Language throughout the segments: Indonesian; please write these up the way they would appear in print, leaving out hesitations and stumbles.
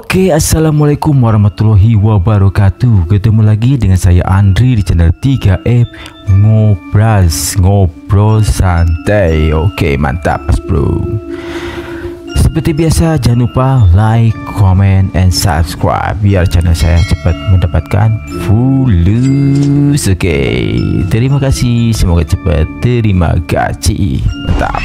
Oke, assalamualaikum warahmatullahi wabarakatuh. Ketemu lagi dengan saya Andri di channel 3F Ngobrol Santai. Oke, mantap mas bro. Seperti biasa, jangan lupa like, comment, and subscribe biar channel saya cepat mendapatkan views. Oke, terima kasih. Semoga cepat terima gaji. Mantap.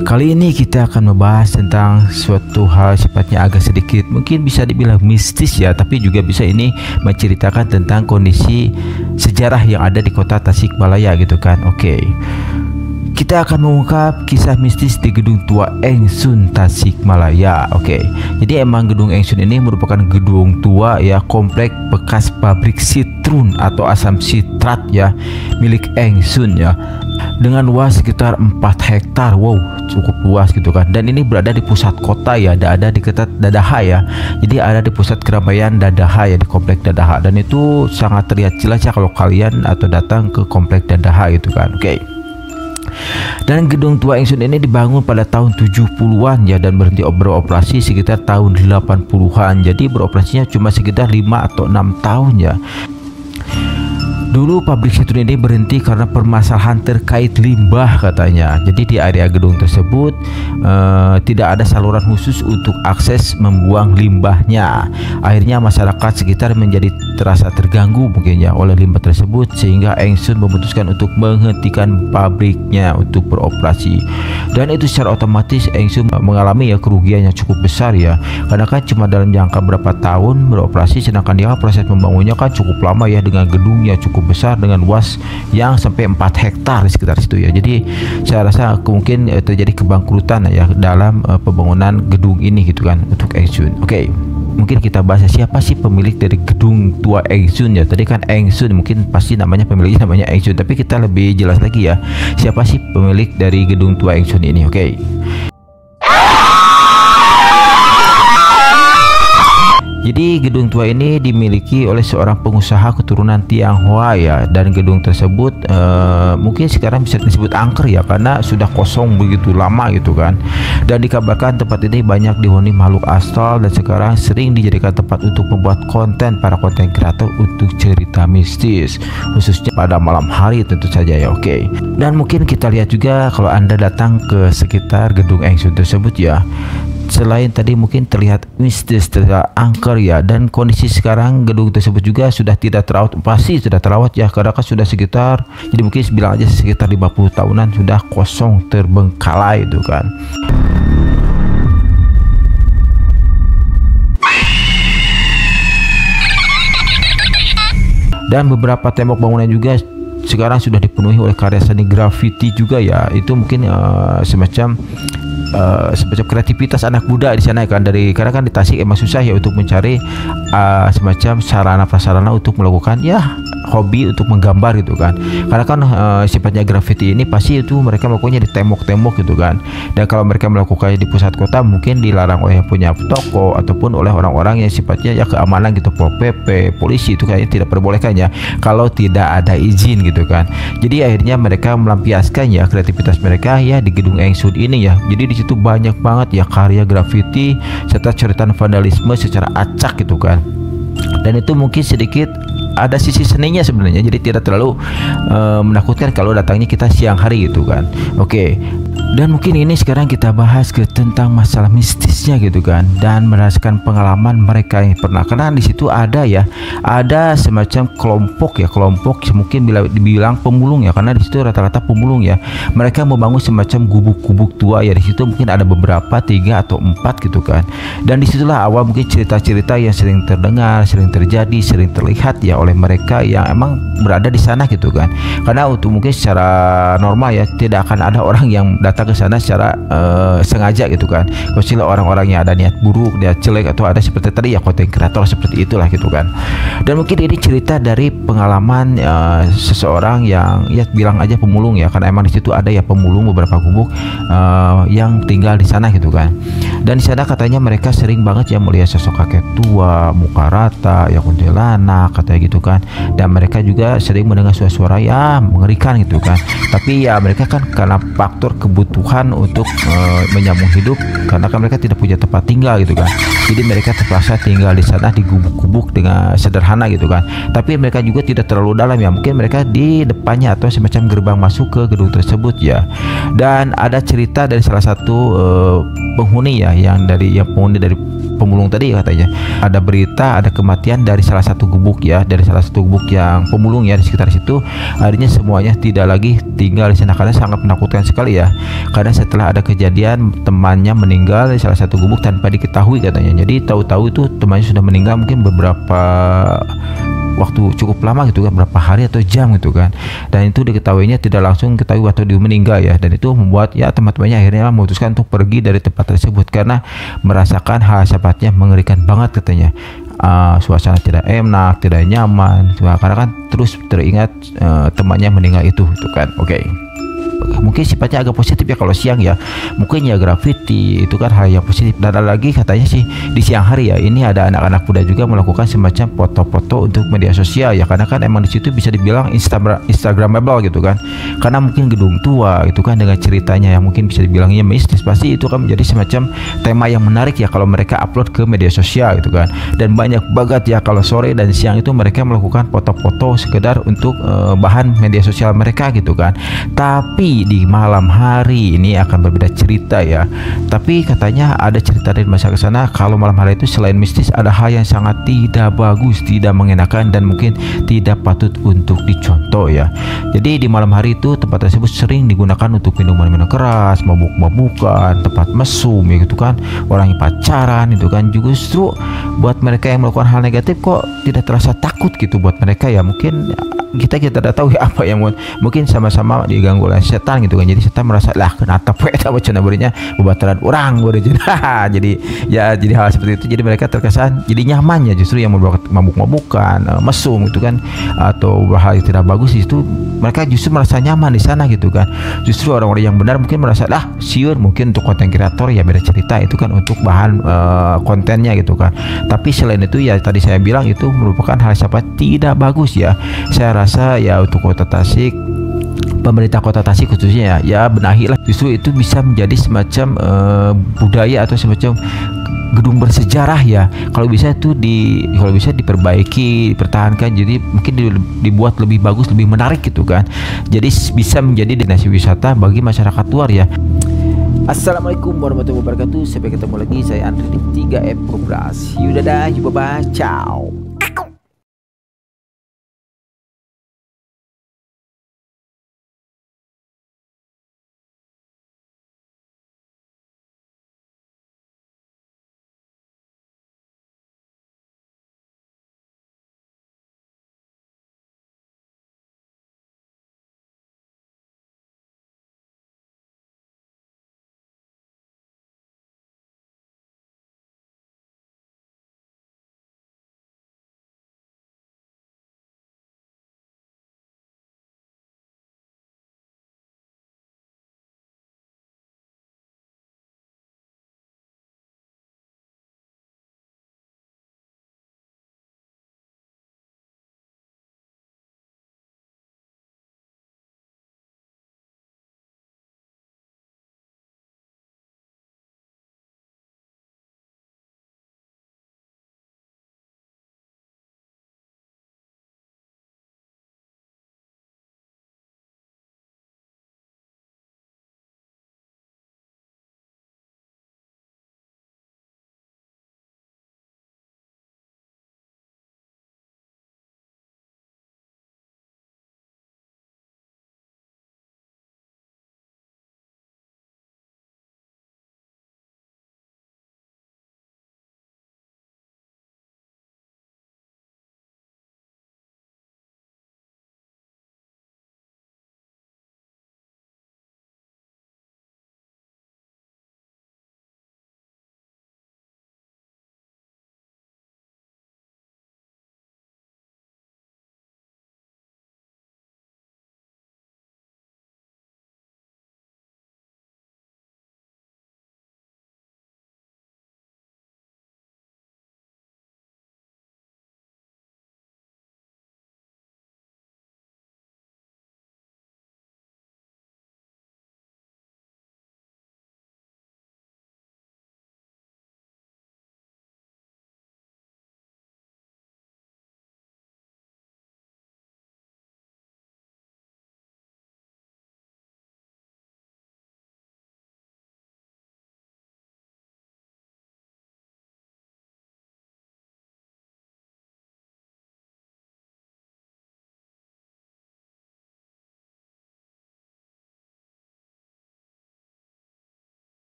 Kali ini kita akan membahas tentang suatu hal sifatnya agak sedikit mungkin bisa dibilang mistis ya, tapi juga bisa ini menceritakan tentang kondisi sejarah yang ada di kota Tasikmalaya gitu kan. Oke. Kita akan mengungkap kisah mistis di Gedung Tua Engsun Tasikmalaya. Oke. Jadi emang Gedung Engsun ini merupakan gedung tua ya, komplek bekas pabrik sitrun atau asam sitrat ya, milik Engsun ya. Dengan luas sekitar 4 hektar. Wow, cukup luas gitu kan. Dan ini berada di pusat kota ya, ada di dekat Dadaha ya. Jadi ada di pusat keramaian Dadaha ya, di komplek Dadaha. Dan itu sangat terlihat jelas ya kalau kalian atau datang ke komplek Dadaha gitu kan. Oke. Dan Gedung Tua Engsun ini dibangun pada tahun 70-an ya, dan berhenti beroperasi sekitar tahun 80-an. Jadi beroperasinya cuma sekitar 5 atau 6 tahun ya. Dulu pabrik sitrun ini berhenti karena permasalahan terkait limbah katanya. Jadi di area gedung tersebut tidak ada saluran khusus untuk akses membuang limbahnya. Akhirnya masyarakat sekitar menjadi terasa terganggu mungkin ya oleh limbah tersebut, sehingga Engsun memutuskan untuk menghentikan pabriknya untuk beroperasi. Dan itu secara otomatis Engsun mengalami ya kerugian yang cukup besar ya, karena kan cuma dalam jangka berapa tahun beroperasi, sedangkan dia proses membangunnya kan cukup lama ya, dengan gedung yang cukup besar dengan luas yang sampai 4 hektar di sekitar situ ya. Jadi saya rasa mungkin terjadi kebangkrutan ya dalam pembangunan gedung ini gitu kan untuk Engsun. Oke. Mungkin kita bahas siapa sih pemilik dari Gedung Tua Engsun ya. Tadi kan Engsun, mungkin pasti namanya pemiliknya namanya Engsun, tapi kita lebih jelas lagi ya, siapa sih pemilik dari Gedung Tua Engsun ini. Oke. Jadi gedung tua ini dimiliki oleh seorang pengusaha keturunan Tionghoa ya, dan gedung tersebut mungkin sekarang bisa disebut angker ya, karena sudah kosong begitu lama gitu kan. Dan dikabarkan tempat ini banyak dihuni makhluk astral, dan sekarang sering dijadikan tempat untuk membuat konten para konten kreator untuk cerita mistis, khususnya pada malam hari tentu saja ya. Oke. Dan mungkin kita lihat juga kalau Anda datang ke sekitar gedung Engsun tersebut ya, selain tadi mungkin terlihat mistis, terlihat angker ya, dan kondisi sekarang gedung tersebut juga sudah tidak terawat, pasti sudah terawat ya, karena kan sudah sekitar, jadi mungkin bilang aja sekitar 50 tahunan sudah kosong terbengkalai itu kan. Dan beberapa tembok bangunan juga sekarang sudah dipenuhi oleh karya seni grafiti juga ya. Itu mungkin semacam kreativitas anak muda di sana kan, dari karena kan di Tasik emang susah ya untuk mencari semacam sarana prasarana untuk melakukan ya hobi untuk menggambar gitu kan, karena kan sifatnya grafiti ini pasti itu mereka melakukannya di tembok-tembok gitu kan. Dan kalau mereka melakukannya di pusat kota mungkin dilarang oleh yang punya toko ataupun oleh orang-orang yang sifatnya ya keamanan gitu, Pol PP, polisi, itu kayaknya tidak perbolehkan ya kalau tidak ada izin gitu kan. Jadi akhirnya mereka melampiaskan ya kreativitas mereka ya di Gedung Engsun ini ya. Jadi di situ banyak banget ya karya grafiti serta coretan vandalisme secara acak gitu kan. Dan itu mungkin sedikit ada sisi seninya sebenarnya, jadi tidak terlalu menakutkan kalau datangnya kita siang hari gitu kan. Oke. Dan mungkin ini sekarang kita bahas ke tentang masalah mistisnya gitu kan, dan merasakan pengalaman mereka yang pernah, karena di situ ada ya, ada semacam kelompok ya, kelompok mungkin bila dibilang pemulung ya, karena di situ rata-rata pemulung ya. Mereka membangun semacam gubuk-gubuk tua ya, di situ mungkin ada beberapa 3 atau 4 gitu kan. Dan disitulah awal mungkin cerita-cerita yang sering terdengar, sering terjadi, sering terlihat ya oleh mereka yang emang berada di sana gitu kan. Karena untuk mungkin secara normal ya tidak akan ada orang yang datang ke sana secara sengaja gitu kan. Kecuali orang-orang yang ada niat buruk, niat jelek, atau ada seperti tadi ya konten kreator seperti itulah gitu kan. Dan mungkin ini cerita dari pengalaman seseorang yang ya bilang aja pemulung ya, karena emang di situ ada ya pemulung beberapa gubuk yang tinggal di sana gitu kan. Dan di sana katanya mereka sering banget ya melihat sosok kakek tua, muka rata, ya kuntilanak katanya gitu kan. Dan mereka juga sering mendengar suara-suara ya mengerikan gitu kan. Tapi ya mereka kan karena faktor kebutuhan kebutuhan untuk menyambung hidup, karena kan mereka tidak punya tempat tinggal gitu kan. Jadi mereka terpaksa tinggal di sana di gubuk-gubuk dengan sederhana gitu kan. Tapi mereka juga tidak terlalu dalam ya, mungkin mereka di depannya atau semacam gerbang masuk ke gedung tersebut ya. Dan ada cerita dari salah satu penghuni ya, yang penghuni dari pemulung tadi katanya ada berita ada kematian dari salah satu gubuk ya, dari salah satu gubuk yang pemulung ya di sekitar situ. Akhirnya semuanya tidak lagi tinggal di sana karena sangat menakutkan sekali ya, karena setelah ada kejadian temannya meninggal di salah satu gubuk tanpa diketahui katanya. Jadi tahu-tahu itu temannya sudah meninggal mungkin beberapa waktu cukup lama gitu kan, berapa hari atau jam gitu kan, dan itu diketahuinya tidak langsung ketahui waktu dia meninggal ya, dan itu membuat ya teman-temannya akhirnya memutuskan untuk pergi dari tempat tersebut karena merasakan hal sifatnya mengerikan banget katanya. Suasana tidak enak, tidak nyaman karena kan terus teringat temannya meninggal itu kan. Oke. Mungkin sifatnya agak positif ya kalau siang ya, mungkin ya graffiti itu kan hal yang positif. Dan ada lagi katanya sih di siang hari ya, ini ada anak-anak muda juga melakukan semacam foto-foto untuk media sosial ya, karena kan emang di situ bisa dibilang instagramable gitu kan, karena mungkin gedung tua itu kan dengan ceritanya yang mungkin bisa dibilangnya mistis, pasti itu kan menjadi semacam tema yang menarik ya kalau mereka upload ke media sosial gitu kan. Dan banyak banget ya kalau sore dan siang itu mereka melakukan foto-foto sekedar untuk bahan media sosial mereka gitu kan. Tapi di malam hari ini akan berbeda cerita ya. Tapi katanya ada cerita dari masa ke sana kalau malam hari itu selain mistis ada hal yang sangat tidak bagus, tidak mengenakan dan mungkin tidak patut untuk dicontoh ya. Jadi di malam hari itu tempat tersebut sering digunakan untuk minuman-minuman keras, mabuk-mabukan, tempat mesum ya gitu kan, orang yang pacaran itu kan. Justru buat mereka yang melakukan hal negatif kok tidak terasa takut gitu buat mereka ya. Mungkin kita tidak tahu ya apa yang mungkin sama-sama diganggu oleh setan gitu kan. Jadi setan merasa lah kenapa eta bacana berinya bebataran orang jadi ya, jadi hal seperti itu. Jadi mereka terkesan jadi nyaman ya, justru yang membuat mabuk-mabukan, mesum gitu kan, atau hal yang tidak bagus itu mereka justru merasa nyaman di sana gitu kan. Justru orang-orang yang benar mungkin merasa lah siur, mungkin untuk konten kreator ya beda cerita, itu kan untuk bahan kontennya gitu kan. Tapi selain itu ya tadi saya bilang itu merupakan hal siapa tidak bagus ya. Saya rasa ya untuk Kota Tasik, pemerintah Kota Tasik khususnya ya benahilah, justru itu bisa menjadi semacam budaya atau semacam gedung bersejarah ya. Kalau bisa itu diperbaiki, dipertahankan, jadi mungkin dibuat lebih bagus, lebih menarik gitu kan. Jadi bisa menjadi destinasi wisata bagi masyarakat luar ya. Assalamualaikum warahmatullahi wabarakatuh. Sampai ketemu lagi, saya Andri di 3M Progress. Yaudah dah, bye bye, ciao.